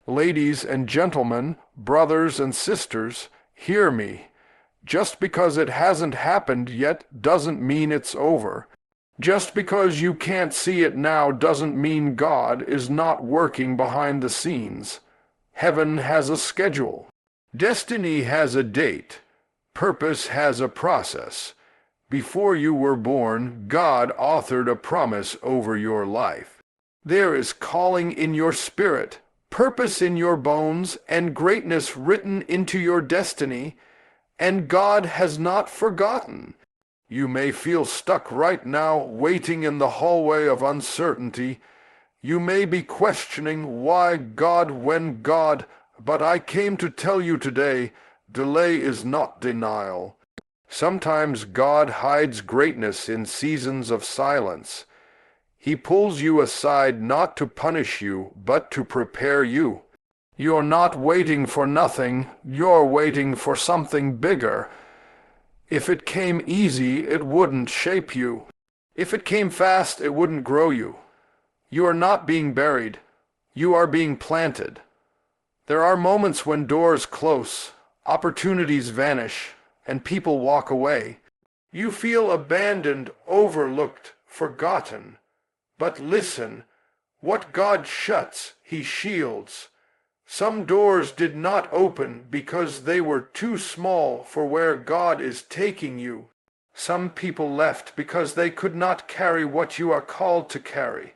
Ladies and gentlemen, brothers and sisters, hear me. Just because it hasn't happened yet doesn't mean it's over. Just because you can't see it now doesn't mean God is not working behind the scenes. Heaven has a schedule. Destiny has a date. Purpose has a process. Before you were born, God authored a promise over your life. There is calling in your spirit, purpose in your bones, and greatness written into your destiny, and God has not forgotten. You may feel stuck right now, waiting in the hallway of uncertainty. You may be questioning why God when God, but I came to tell you today, delay is not denial. Sometimes God hides greatness in seasons of silence. He pulls you aside not to punish you, but to prepare you. You're not waiting for nothing, you're waiting for something bigger. If it came easy, it wouldn't shape you. If it came fast, it wouldn't grow you. You are not being buried, you are being planted. There are moments when doors close, opportunities vanish, and people walk away. You feel abandoned, overlooked, forgotten. But listen, what God shuts, He shields. Some doors did not open because they were too small for where God is taking you. Some people left because they could not carry what you are called to carry.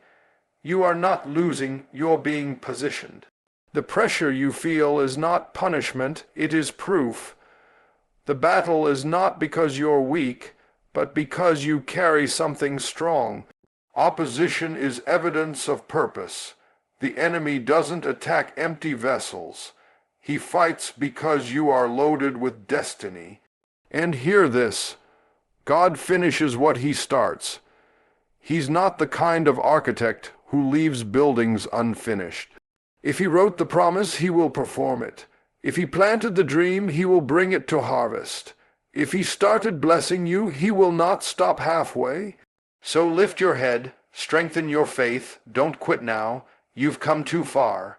You are not losing, you're being positioned. The pressure you feel is not punishment, it is proof. The battle is not because you're weak, but because you carry something strong. Opposition is evidence of purpose. The enemy doesn't attack empty vessels. He fights because you are loaded with destiny. And hear this, God finishes what He starts. He's not the kind of architect who leaves buildings unfinished. If He wrote the promise, He will perform it. If He planted the dream, He will bring it to harvest. If He started blessing you, He will not stop halfway. So lift your head, strengthen your faith, don't quit now. You've come too far.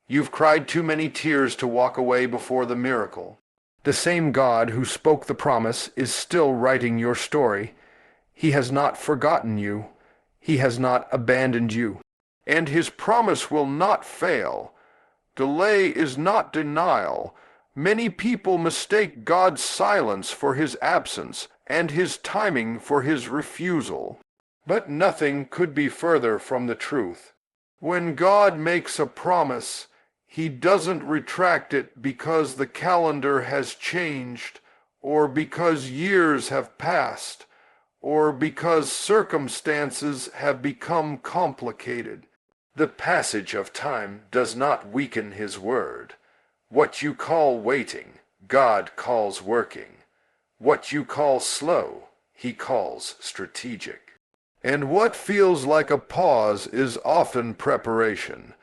You've cried too many tears to walk away before the miracle. The same God who spoke the promise is still writing your story. He has not forgotten you. He has not abandoned you. And His promise will not fail. Delay is not denial. Many people mistake God's silence for His absence, and His timing for His refusal. But nothing could be further from the truth. When God makes a promise, He doesn't retract it because the calendar has changed, or because years have passed, or because circumstances have become complicated. The passage of time does not weaken His word. What you call waiting, God calls working. What you call slow, He calls strategic. And what feels like a pause is often preparation.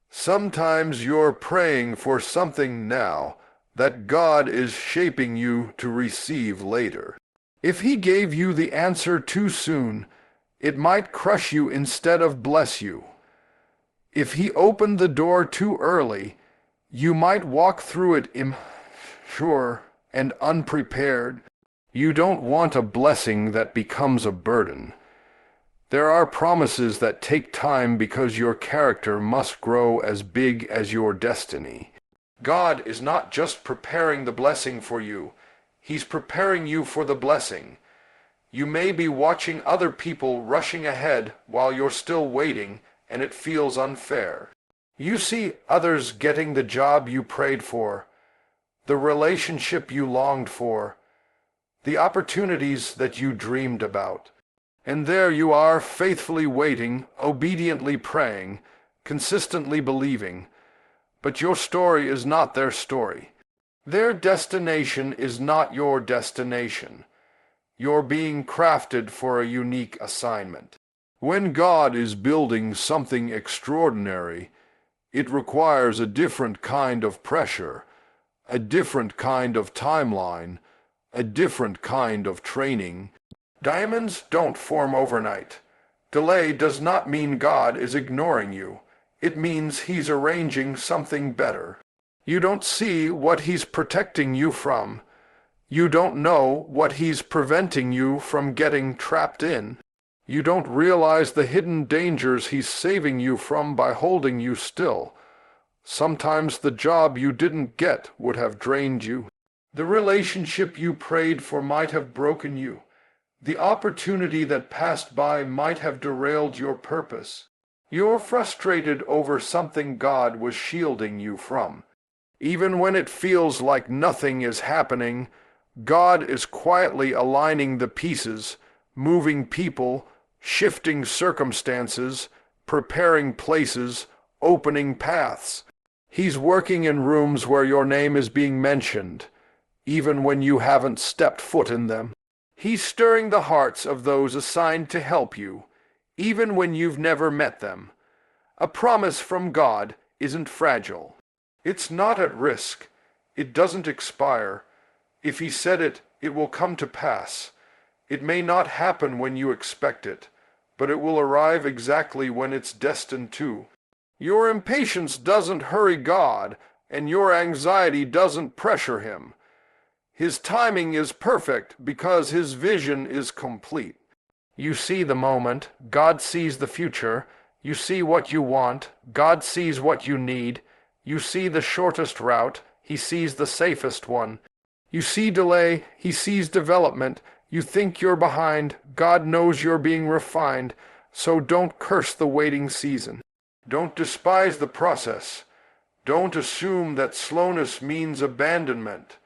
Sometimes you're praying for something now that God is shaping you to receive later. If He gave you the answer too soon, it might crush you instead of bless you. If He opened the door too early, you might walk through it immature and unprepared. You don't want a blessing that becomes a burden. There are promises that take time because your character must grow as big as your destiny. God is not just preparing the blessing for you. He's preparing you for the blessing. You may be watching other people rushing ahead while you're still waiting, and it feels unfair. You see others getting the job you prayed for, the relationship you longed for, the opportunities that you dreamed about. And there you are, faithfully waiting, obediently praying, consistently believing. But your story is not their story. Their destination is not your destination. You're being crafted for a unique assignment. When God is building something extraordinary, it requires a different kind of pressure, a different kind of timeline, a different kind of training. Diamonds don't form overnight. Delay does not mean God is ignoring you. It means he's arranging something better. You don't see what he's protecting you from. You don't know what he's preventing you from getting trapped in. You don't realize the hidden dangers he's saving you from by holding you still. Sometimes the job you didn't get would have drained you. The relationship you prayed for might have broken you. The opportunity that passed by might have derailed your purpose. You're frustrated over something God was shielding you from. Even when it feels like nothing is happening, God is quietly aligning the pieces, moving people, shifting circumstances, preparing places, opening paths. He's working in rooms where your name is being mentioned, even when you haven't stepped foot in them. He's stirring the hearts of those assigned to help you, even when you've never met them. A promise from God isn't fragile. It's not at risk. It doesn't expire. If he said it, it will come to pass. It may not happen when you expect it, but it will arrive exactly when it's destined to. Your impatience doesn't hurry God, and your anxiety doesn't pressure him. His timing is perfect because his vision is complete. You see the moment, God sees the future. You see what you want, God sees what you need. You see the shortest route, he sees the safest one. You see delay, he sees development. You think you're behind, God knows you're being refined. So don't curse the waiting season. Don't despise the process. Don't assume that slowness means abandonment.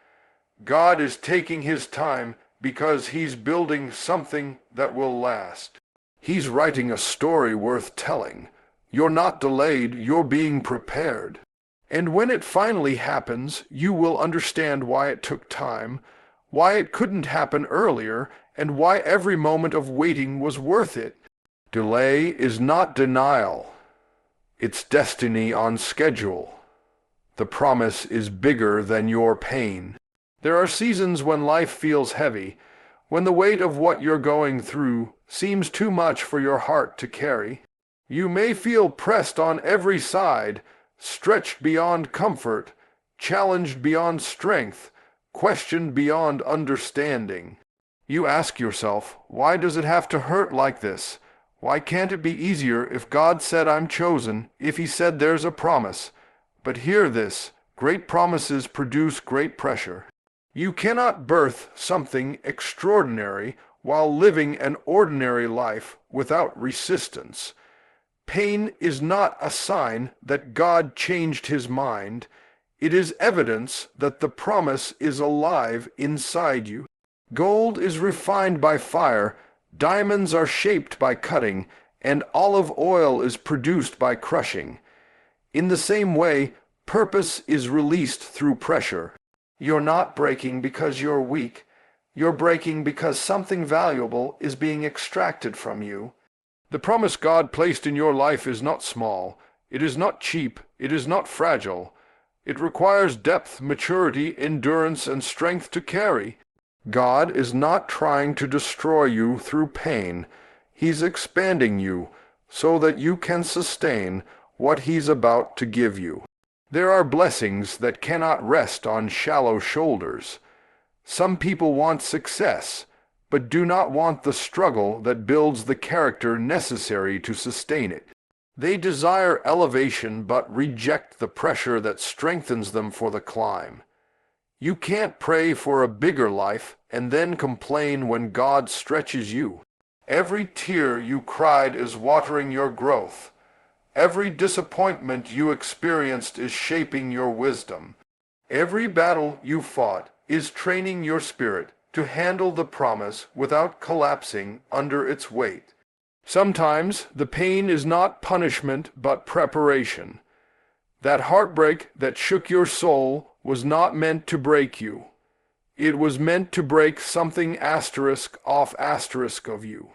God is taking his time because he's building something that will last. He's writing a story worth telling. You're not delayed, you're being prepared. And when it finally happens, you will understand why it took time, why it couldn't happen earlier, and why every moment of waiting was worth it. Delay is not denial. It's destiny on schedule. The promise is bigger than your pain. There are seasons when life feels heavy, when the weight of what you're going through seems too much for your heart to carry. You may feel pressed on every side, stretched beyond comfort, challenged beyond strength, questioned beyond understanding. You ask yourself, why does it have to hurt like this? Why can't it be easier if God said I'm chosen, if he said there's a promise? But hear this, great promises produce great pressure. You cannot birth something extraordinary while living an ordinary life without resistance. Pain is not a sign that God changed his mind. It is evidence that the promise is alive inside you. Gold is refined by fire, diamonds are shaped by cutting, and olive oil is produced by crushing. In the same way, purpose is released through pressure. You're not breaking because you're weak. You're breaking because something valuable is being extracted from you. The promise God placed in your life is not small. It is not cheap. It is not fragile. It requires depth, maturity, endurance, and strength to carry. God is not trying to destroy you through pain. He's expanding you so that you can sustain what he's about to give you. There are blessings that cannot rest on shallow shoulders. Some people want success, but do not want the struggle that builds the character necessary to sustain it. They desire elevation but reject the pressure that strengthens them for the climb. You can't pray for a bigger life and then complain when God stretches you. Every tear you cried is watering your growth. Every disappointment you experienced is shaping your wisdom. Every battle you fought is training your spirit to handle the promise without collapsing under its weight. Sometimes the pain is not punishment but preparation. That heartbreak that shook your soul was not meant to break you. It was meant to break something asterisk off asterisk of you.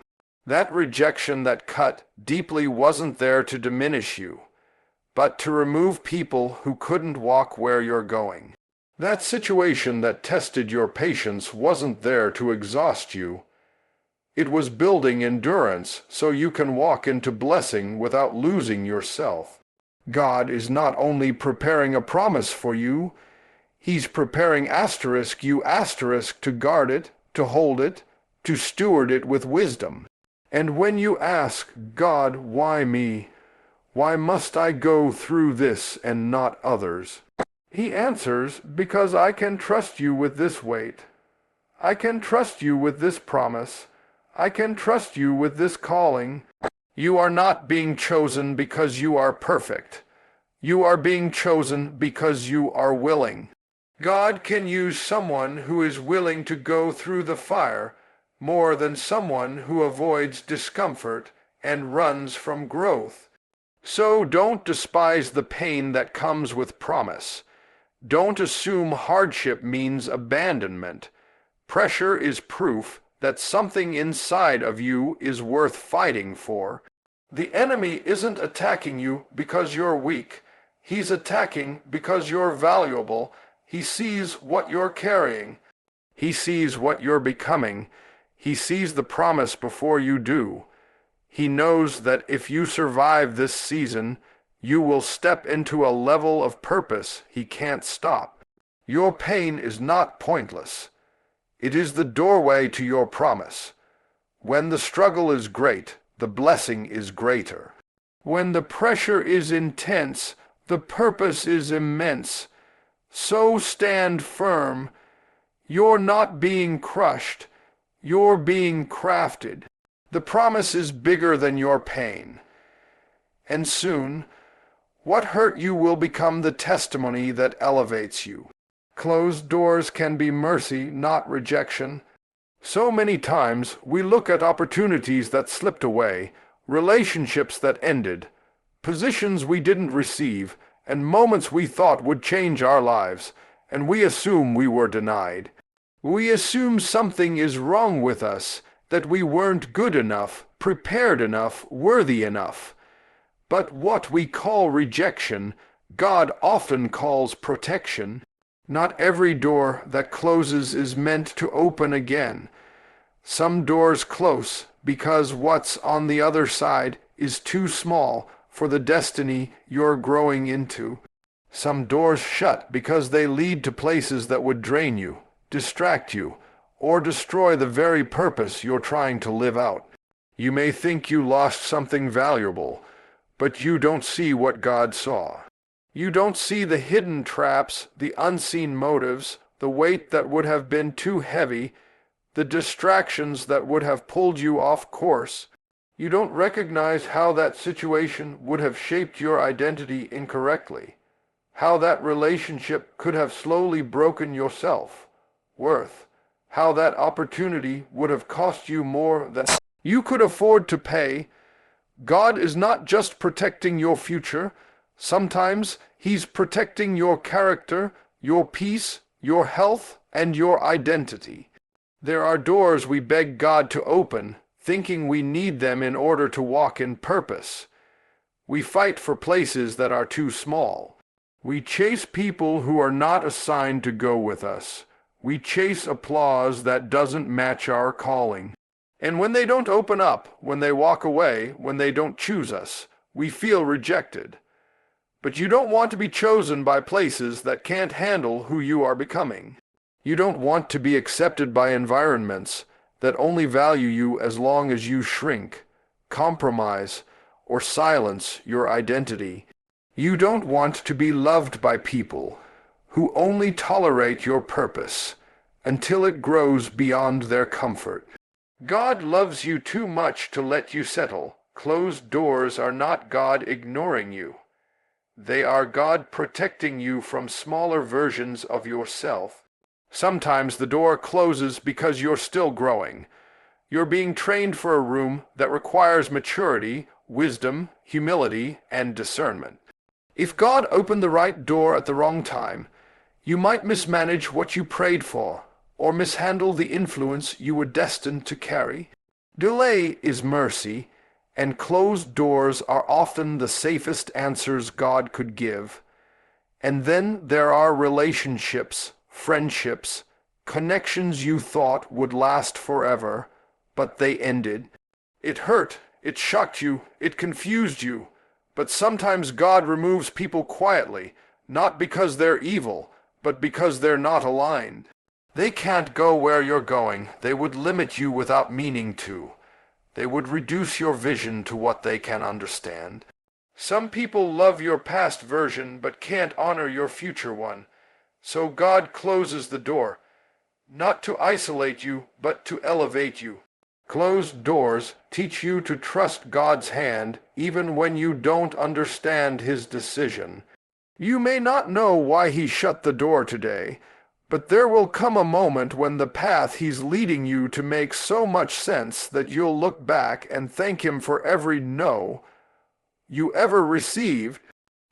That rejection that cut deeply wasn't there to diminish you, but to remove people who couldn't walk where you're going. That situation that tested your patience wasn't there to exhaust you. It was building endurance so you can walk into blessing without losing yourself. God is not only preparing a promise for you, He's preparing you to guard it, to hold it, to steward it with wisdom. And when you ask, God, why me? Why must I go through this and not others? He answers, because I can trust you with this weight. I can trust you with this promise. I can trust you with this calling. You are not being chosen because you are perfect. You are being chosen because you are willing. God can use someone who is willing to go through the fire more than someone who avoids discomfort and runs from growth. So don't despise the pain that comes with promise. Don't assume hardship means abandonment. Pressure is proof that something inside of you is worth fighting for. The enemy isn't attacking you because you're weak. He's attacking because you're valuable. He sees what you're carrying. He sees what you're becoming. He sees the promise before you do. He knows that if you survive this season, you will step into a level of purpose he can't stop. Your pain is not pointless. It is the doorway to your promise. When the struggle is great, the blessing is greater. When the pressure is intense, the purpose is immense. So stand firm. You're not being crushed. You're being crafted. The promise is bigger than your pain. And soon, what hurt you will become the testimony that elevates you. Closed doors can be mercy, not rejection. So many times we look at opportunities that slipped away, relationships that ended, positions we didn't receive, and moments we thought would change our lives, and we assume we were denied. We assume something is wrong with us, that we weren't good enough, prepared enough, worthy enough. But what we call rejection, God often calls protection. Not every door that closes is meant to open again. Some doors close because what's on the other side is too small for the destiny you're growing into. Some doors shut because they lead to places that would drain you, distract you, or destroy the very purpose you're trying to live out. You may think you lost something valuable, but you don't see what God saw. You don't see the hidden traps, the unseen motives, the weight that would have been too heavy, the distractions that would have pulled you off course. You don't recognize how that situation would have shaped your identity incorrectly, how that relationship could have slowly broken your self-worth, how that opportunity would have cost you more than you could afford to pay. God is not just protecting your future. Sometimes He's protecting your character, your peace, your health, and your identity. There are doors we beg God to open, thinking we need them in order to walk in purpose. We fight for places that are too small. We chase people who are not assigned to go with us. We chase applause that doesn't match our calling. And when they don't open up, when they walk away, when they don't choose us, we feel rejected. But you don't want to be chosen by places that can't handle who you are becoming. You don't want to be accepted by environments that only value you as long as you shrink, compromise, or silence your identity. You don't want to be loved by people who only tolerate your purpose until it grows beyond their comfort. God loves you too much to let you settle. Closed doors are not God ignoring you. They are God protecting you from smaller versions of yourself. Sometimes the door closes because you're still growing. You're being trained for a room that requires maturity, wisdom, humility, and discernment. If God opened the right door at the wrong time, you might mismanage what you prayed for, or mishandle the influence you were destined to carry. Delay is mercy, and closed doors are often the safest answers God could give. And then there are relationships, friendships, connections you thought would last forever, but they ended. It hurt, it shocked you, it confused you, But sometimes God removes people quietly, not because they're evil, but because they're not aligned. They can't go where you're going. They would limit you without meaning to. They would reduce your vision to what they can understand. Some people love your past version but can't honor your future one. So God closes the door, not to isolate you, but to elevate you. Closed doors teach you to trust God's hand even when you don't understand His decision. You may not know why He shut the door today, but there will come a moment when the path He's leading you to make so much sense that you'll look back and thank Him for every no you ever received.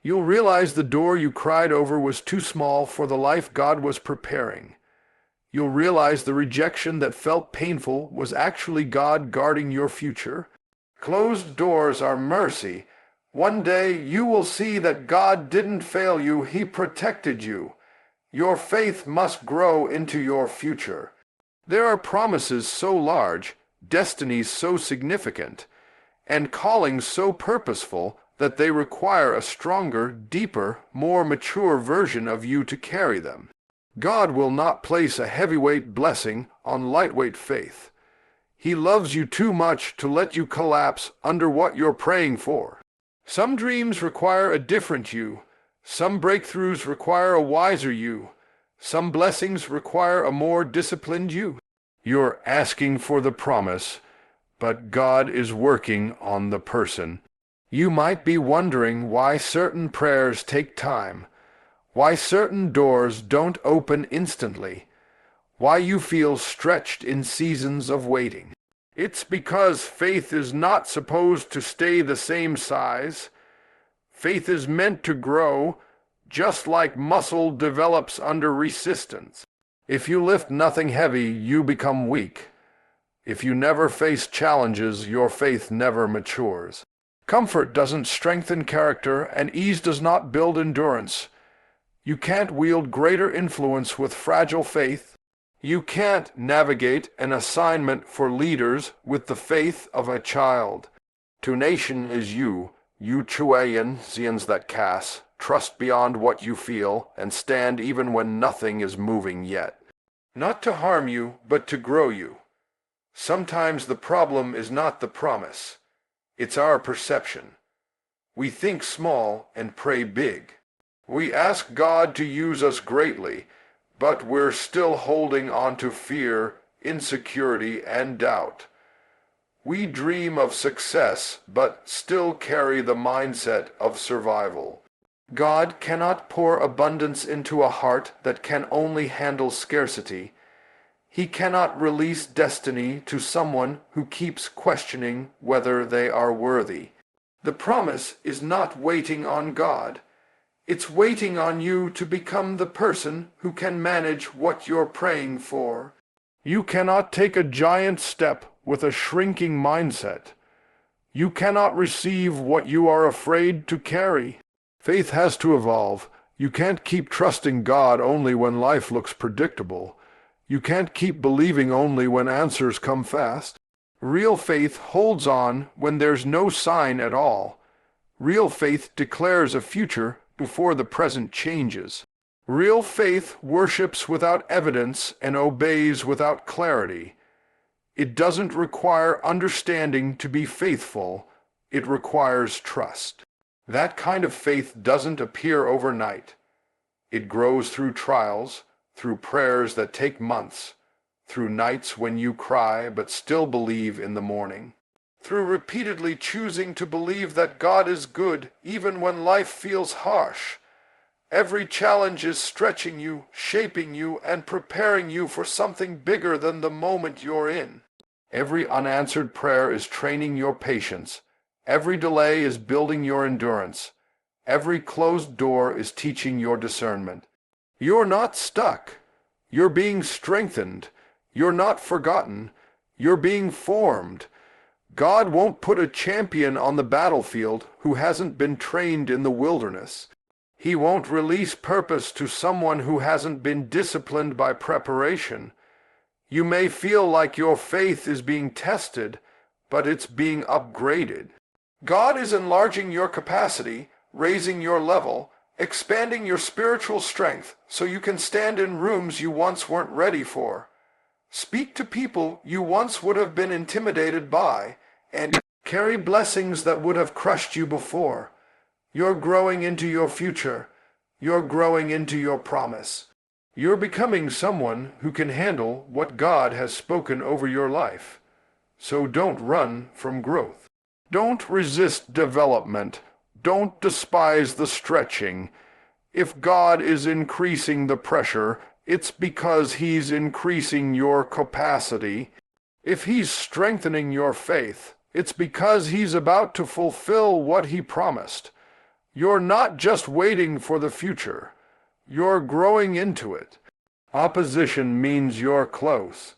You'll realize the door you cried over was too small for the life God was preparing. You'll realize the rejection that felt painful was actually God guarding your future. Closed doors are mercy. One day you will see that God didn't fail you, He protected you. Your faith must grow into your future. There are promises so large, destinies so significant, and callings so purposeful that they require a stronger, deeper, more mature version of you to carry them. God will not place a heavyweight blessing on lightweight faith. He loves you too much to let you collapse under what you're praying for. Some dreams require a different you. Some breakthroughs require a wiser you. Some blessings require a more disciplined you. You're asking for the promise, but God is working on the person. You might be wondering why certain prayers take time, why certain doors don't open instantly, why you feel stretched in seasons of waiting. It's because faith is not supposed to stay the same size. Faith is meant to grow, just like muscle develops under resistance. If you lift nothing heavy, you become weak. If you never face challenges, your faith never matures. Comfort doesn't strengthen character, and ease does not build endurance. You can't wield greater influence with fragile faith. You can't navigate an assignment for leaders with the faith of a child. Tunation is you chuayan, zians that cas, trust beyond what you feel, and stand even when nothing is moving yet. Not to harm you, but to grow you. Sometimes the problem is not the promise. It's our perception. We think small and pray big. We ask God to use us greatly, but we're still holding on to fear, insecurity, and doubt. We dream of success, but still carry the mindset of survival. God cannot pour abundance into a heart that can only handle scarcity. He cannot release destiny to someone who keeps questioning whether they are worthy. The promise is not waiting on God. It's waiting on you to become the person who can manage what you're praying for. You cannot take a giant step with a shrinking mindset. You cannot receive what you are afraid to carry. Faith has to evolve. You can't keep trusting God only when life looks predictable. You can't keep believing only when answers come fast. Real faith holds on when there's no sign at all. Real faith declares a future before the present changes. Real faith worships without evidence and obeys without clarity. It doesn't require understanding to be faithful. It requires trust. That kind of faith doesn't appear overnight. It grows through trials, through prayers that take months, through nights when you cry but still believe in the morning, through repeatedly choosing to believe that God is good even when life feels harsh. Every challenge is stretching you, shaping you, and preparing you for something bigger than the moment you're in. Every unanswered prayer is training your patience. Every delay is building your endurance. Every closed door is teaching your discernment. You're not stuck. You're being strengthened. You're not forgotten. You're being formed. God won't put a champion on the battlefield who hasn't been trained in the wilderness. He won't release purpose to someone who hasn't been disciplined by preparation. You may feel like your faith is being tested, but it's being upgraded. God is enlarging your capacity, raising your level, expanding your spiritual strength so you can stand in rooms you once weren't ready for. Speak to people you once would have been intimidated by, and carry blessings that would have crushed you before. You're growing into your future. You're growing into your promise. You're becoming someone who can handle what God has spoken over your life. So don't run from growth. Don't resist development. Don't despise the stretching. If God is increasing the pressure, it's because He's increasing your capacity. If He's strengthening your faith, it's because He's about to fulfill what He promised. You're not just waiting for the future. You're growing into it. Opposition means you're close.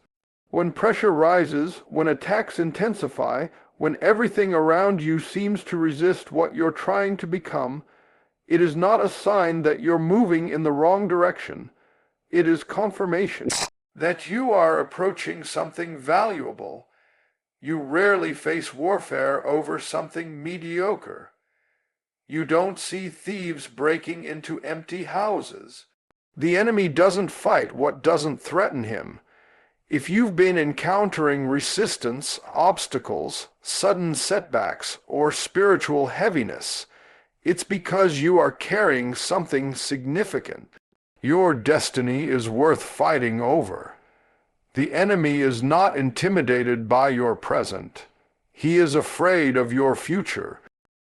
When pressure rises, when attacks intensify, when everything around you seems to resist what you're trying to become, it is not a sign that you're moving in the wrong direction. It is confirmation that you are approaching something valuable. You rarely face warfare over something mediocre. You don't see thieves breaking into empty houses. The enemy doesn't fight what doesn't threaten him. If you've been encountering resistance, obstacles, sudden setbacks, or spiritual heaviness, it's because you are carrying something significant. Your destiny is worth fighting over. The enemy is not intimidated by your present. He is afraid of your future.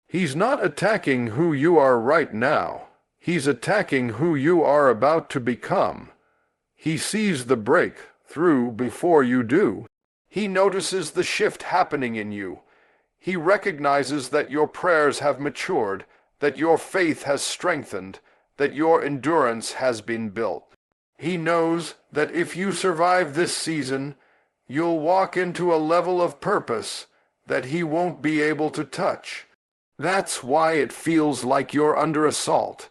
He's not attacking who you are right now. He's attacking who you are about to become. He sees the breakthrough before you do. He notices the shift happening in you. He recognizes that your prayers have matured, that your faith has strengthened, that your endurance has been built. He knows that if you survive this season, you'll walk into a level of purpose that he won't be able to touch. That's why it feels like you're under assault.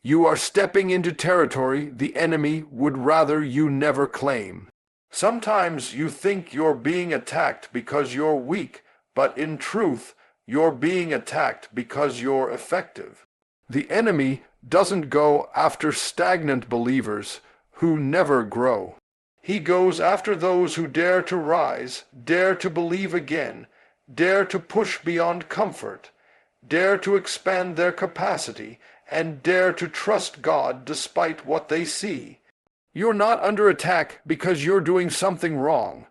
You are stepping into territory the enemy would rather you never claim. Sometimes you think you're being attacked because you're weak, but in truth, you're being attacked because you're effective. The enemy doesn't go after stagnant believers who never grow. He goes after those who dare to rise, dare to believe again, dare to push beyond comfort, dare to expand their capacity, and dare to trust God despite what they see. You're not under attack because you're doing something wrong.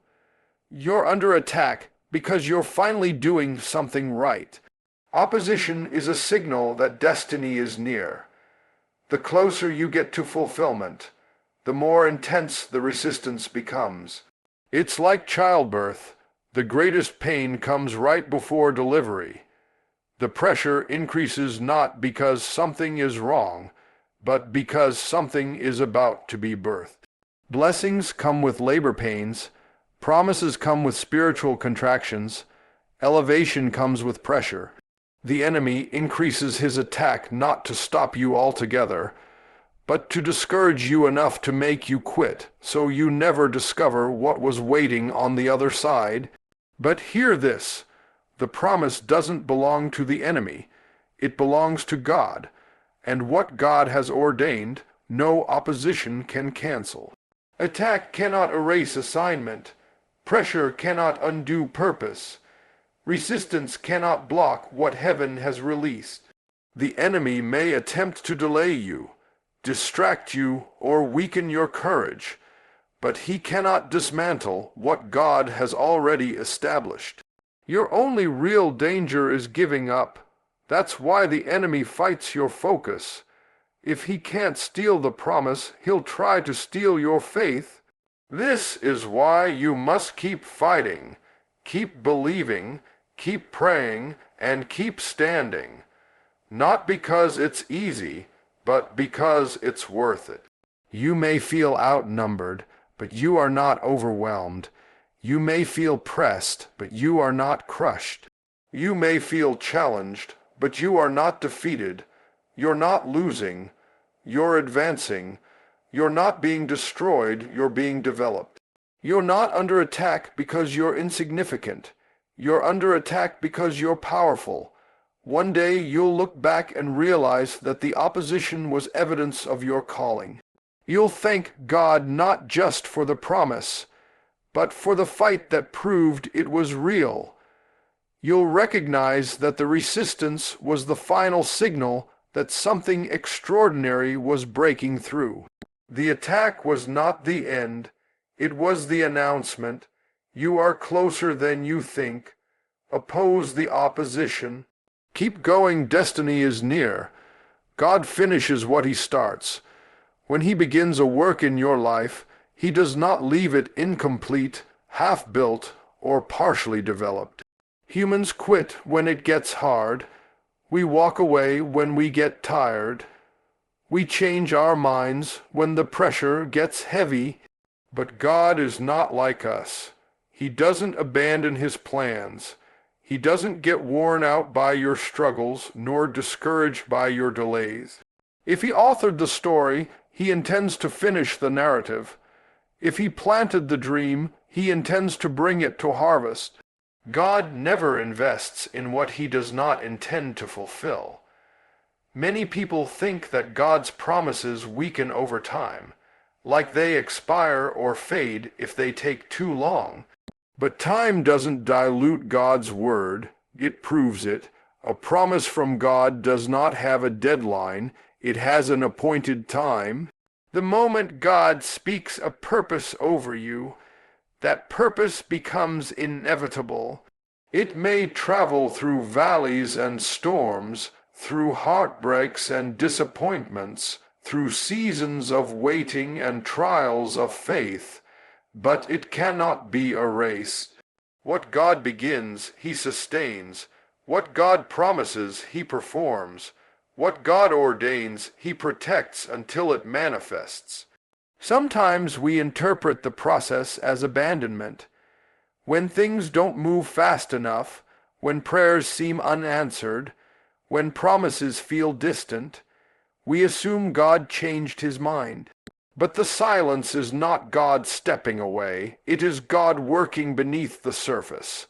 You're under attack because you're finally doing something right. Opposition is a signal that destiny is near. The closer you get to fulfillment, the more intense the resistance becomes. It's like childbirth. The greatest pain comes right before delivery. The pressure increases not because something is wrong, but because something is about to be birthed. Blessings come with labor pains, promises come with spiritual contractions, elevation comes with pressure. The enemy increases his attack not to stop you altogether, but to discourage you enough to make you quit, so you never discover what was waiting on the other side. But hear this, the promise doesn't belong to the enemy, it belongs to God, and what God has ordained, no opposition can cancel. Attack cannot erase assignment, pressure cannot undo purpose, resistance cannot block what heaven has released. The enemy may attempt to delay you, distract you, or weaken your courage, but he cannot dismantle what God has already established. Your only real danger is giving up. That's why the enemy fights your focus. If he can't steal the promise, he'll try to steal your faith. This is why you must keep fighting, keep believing, keep praying, and keep standing. Not because it's easy, but because it's worth it. You may feel outnumbered, but you are not overwhelmed. You may feel pressed, but you are not crushed. You may feel challenged, but you are not defeated. You're not losing. You're advancing. You're not being destroyed. You're being developed. You're not under attack because you're insignificant. You're under attack because you're powerful. One day you'll look back and realize that the opposition was evidence of your calling. You'll thank God not just for the promise, but for the fight that proved it was real. You'll recognize that the resistance was the final signal that something extraordinary was breaking through. The attack was not the end, it was the announcement. You are closer than you think. Oppose the opposition. Keep going, destiny is near. God finishes what he starts. When he begins a work in your life, he does not leave it incomplete, half-built, or partially developed. Humans quit when it gets hard. We walk away when we get tired. We change our minds when the pressure gets heavy. But God is not like us. He doesn't abandon his plans. He doesn't get worn out by your struggles, nor discouraged by your delays. If he authored the story, he intends to finish the narrative. If he planted the dream, he intends to bring it to harvest. God never invests in what he does not intend to fulfill. Many people think that God's promises weaken over time, like they expire or fade if they take too long. But time doesn't dilute God's word, it proves it. A promise from God does not have a deadline, it has an appointed time. The moment God speaks a purpose over you, that purpose becomes inevitable. It may travel through valleys and storms, through heartbreaks and disappointments, through seasons of waiting and trials of faith, but it cannot be erased. What God begins, he sustains. What God promises, he performs. What God ordains, he protects until it manifests. Sometimes we interpret the process as abandonment. When things don't move fast enough, when prayers seem unanswered, when promises feel distant, we assume God changed his mind. But the silence is not God stepping away, it is God working beneath the surface.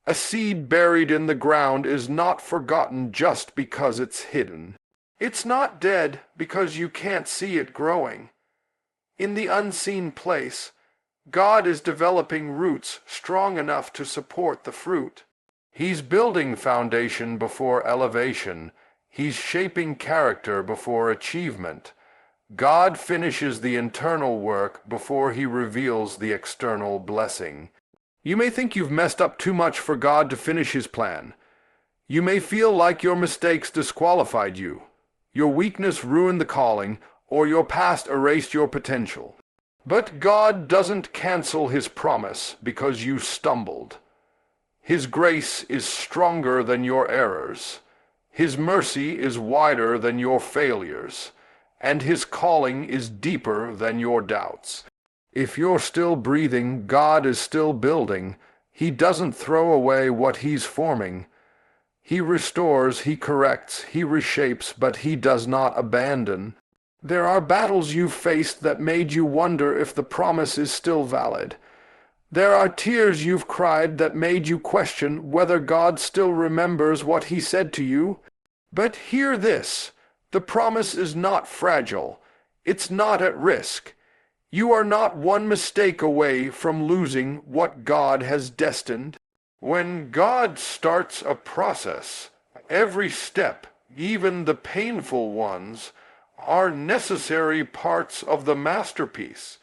A seed buried in the ground is not forgotten just because it's hidden. It's not dead because you can't see it growing. In the unseen place, God is developing roots strong enough to support the fruit. He's building foundation before elevation. He's shaping character before achievement. God finishes the internal work before he reveals the external blessing. You may think you've messed up too much for God to finish his plan. You may feel like your mistakes disqualified you, your weakness ruined the calling, or your past erased your potential. But God doesn't cancel his promise because you stumbled. His grace is stronger than your errors. His mercy is wider than your failures. And his calling is deeper than your doubts. If you're still breathing, God is still building. He doesn't throw away what he's forming. He restores, he corrects, he reshapes, but he does not abandon. There are battles you've faced that made you wonder if the promise is still valid. There are tears you've cried that made you question whether God still remembers what he said to you. But hear this. The promise is not fragile. It's not at risk. You are not one mistake away from losing what God has destined. When God starts a process, every step, even the painful ones, are necessary parts of the masterpiece.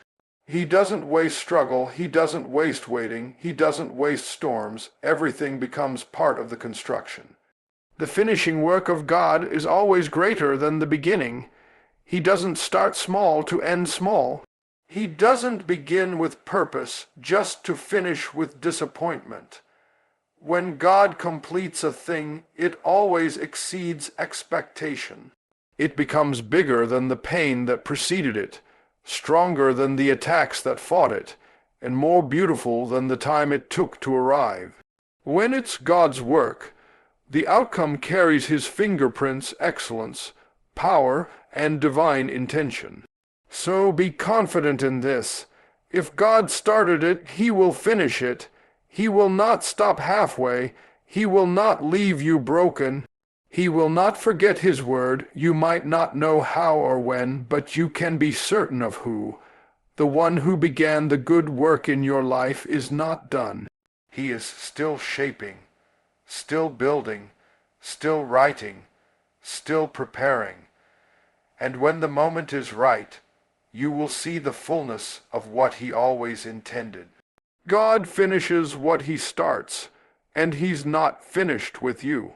He doesn't waste struggle, he doesn't waste waiting, he doesn't waste storms. Everything becomes part of the construction. The finishing work of God is always greater than the beginning. He doesn't start small to end small. He doesn't begin with purpose just to finish with disappointment. When God completes a thing, it always exceeds expectation. It becomes bigger than the pain that preceded it, stronger than the attacks that fought it, and more beautiful than the time it took to arrive. When it's God's work, the outcome carries his fingerprints, excellence, power, and divine intention. So be confident in this. If God started it, he will finish it. He will not stop halfway. He will not leave you broken. He will not forget his word. You might not know how or when, but you can be certain of who. The one who began the good work in your life is not done. He is still shaping, still building, still writing, still preparing. And when the moment is right, you will see the fullness of what he always intended. God finishes what he starts, and he's not finished with you.